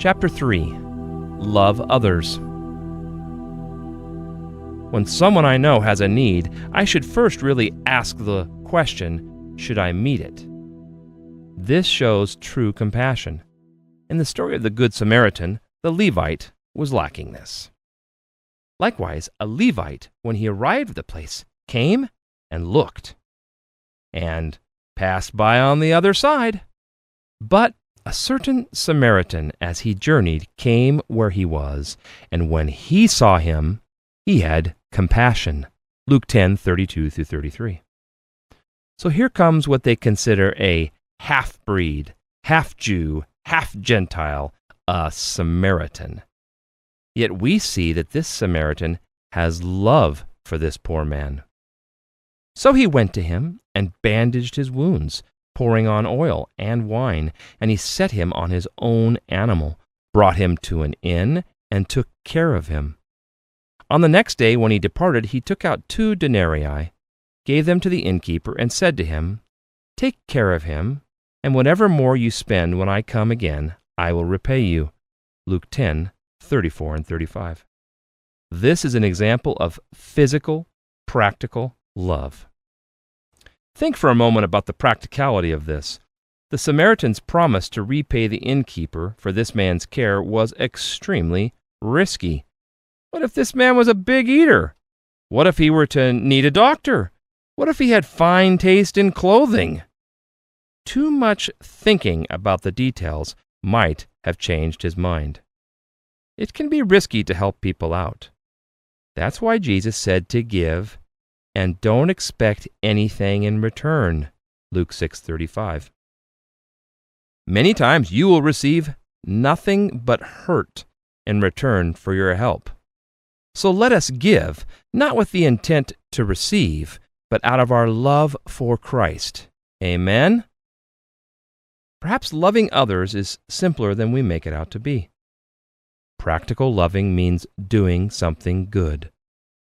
Chapter 3. Love Others. When someone I know has a need, I should first really ask the question, should I meet it? This shows true compassion. In the story of the Good Samaritan, the Levite was lacking this. Likewise, a Levite, when he arrived at the place, came and looked, and passed by on the other side. But a certain Samaritan, as he journeyed, came where he was, and when he saw him, he had compassion. Luke 10:32-33. So here comes what they consider a half-breed, half-Jew, half-Gentile, a Samaritan. Yet we see that this Samaritan has love for this poor man. So he went to him and bandaged his wounds, pouring on oil and wine, and he set him on his own animal, brought him to an inn, and took care of him. On the next day when he departed, he took out 2 denarii, gave them to the innkeeper, and said to him, "Take care of him, and whatever more you spend when I come again, I will repay you." Luke 10:34-35. This is an example of physical, practical love. Think for a moment about the practicality of this. The Samaritan's promise to repay the innkeeper for this man's care was extremely risky. What if this man was a big eater? What if he were to need a doctor? What if he had fine taste in clothing? Too much thinking about the details might have changed his mind. It can be risky to help people out. That's why Jesus said to give, and don't expect anything in return. Luke 6:35. Many times you will receive nothing but hurt in return for your help. So let us give, not with the intent to receive, but out of our love for Christ. Amen? Perhaps loving others is simpler than we make it out to be. Practical loving means doing something good.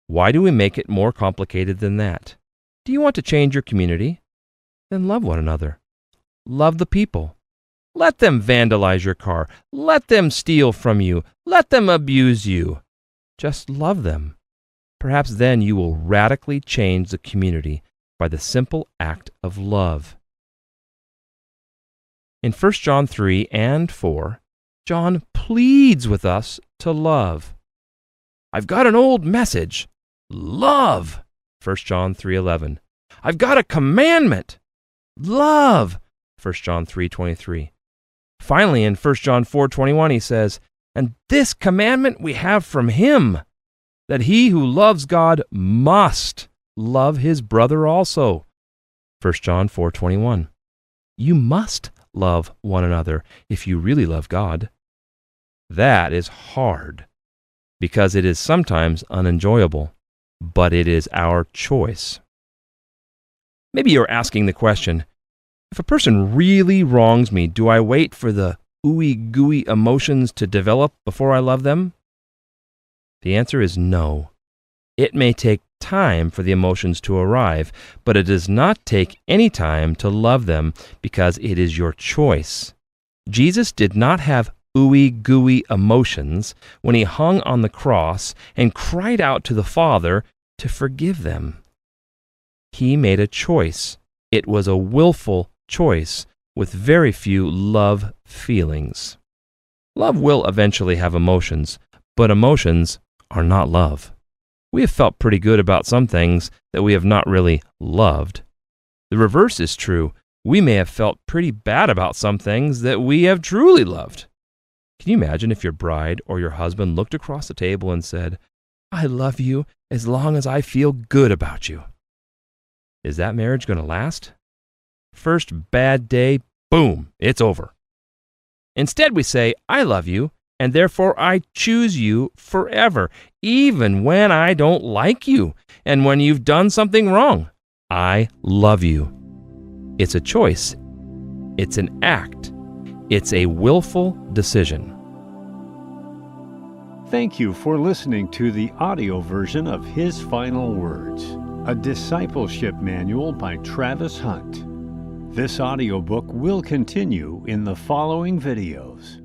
Why do we make it more complicated than that? Do you want to change your community? Then love one another. Love the people. Let them vandalize your car. Let them steal from you. Let them abuse you. Just love them. Perhaps then you will radically change the community by the simple act of love. In 1 John 3 and 4, John pleads with us to love. I've got an old message. Love. 1 John 3:11. I've got a commandment. Love. 1 John 3:23. Finally, in 1 John 4:21, he says, and this commandment we have from him, that he who loves God must love his brother also. 1 John 4:21. You must love one another if you really love God. That is hard, because it is sometimes unenjoyable, but it is our choice. Maybe you're asking the question, if a person really wrongs me, do I wait for the ooey-gooey emotions to develop before I love them? The answer is no. It may take time for the emotions to arrive, but it does not take any time to love them because it is your choice. Jesus did not have ooey-gooey emotions when he hung on the cross and cried out to the Father to forgive them. He made a choice. It was a willful choice with very few love feelings. Love will eventually have emotions, but emotions are not love. We have felt pretty good about some things that we have not really loved. The reverse is true. We may have felt pretty bad about some things that we have truly loved. Can you imagine if your bride or your husband looked across the table and said, I love you as long as I feel good about you? Is that marriage going to last? First bad day, boom, it's over. Instead, we say, I love you, and therefore I choose you forever, even when I don't like you, and when you've done something wrong. I love you. It's a choice. It's an act. It's a willful decision. Thank you for listening to the audio version of His Final Words, a discipleship manual by Travis Hunt. This audiobook will continue in the following videos.